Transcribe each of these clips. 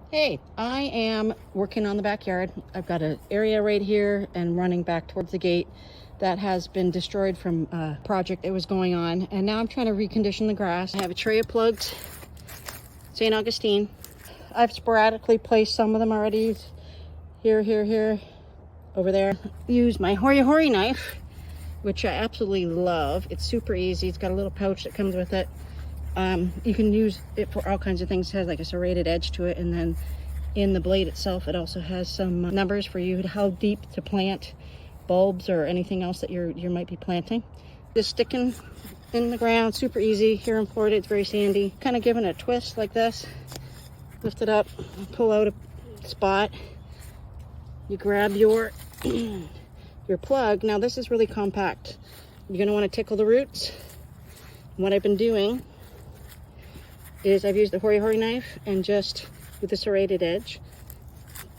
Hey, I am working on the backyard. I've got an area right here and running back towards the gate that has been destroyed from a project that was going on. And now I'm trying to recondition the grass. I have a tray of plugged St. Augustine. I've sporadically placed some of them already. Here, over there. Use my Hori Hori knife, which I absolutely love. It's super easy. It's got a little pouch that comes with it. You can use it for all kinds of things. It has like a serrated edge to it, and then in the blade itself it also has some numbers for you how deep to plant bulbs or anything else that you might be planting. Just sticking in the ground, super easy. Here in Florida it's very sandy. Kind of giving it a twist like this, lift it up, pull out a spot, you grab your your plug. Now this is really compact. You're going to want to tickle the roots. What I've been doing is I've used the Hori Hori knife and just with the serrated edge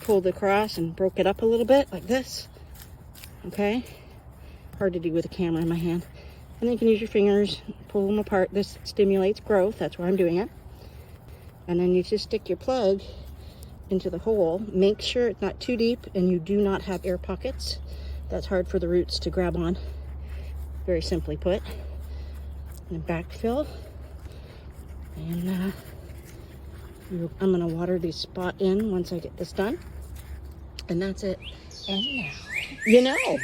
pulled across and broke it up a little bit like this. Okay, hard to do with a camera in my hand. And then you can use your fingers, pull them apart. This stimulates growth, that's why I'm doing it. And then you just stick your plug into the hole. Make sure it's not too deep and you do not have air pockets. That's hard for the roots to grab on, very simply put. And backfill. And I'm gonna water the spot in once I get this done. And that's it. And now, you know.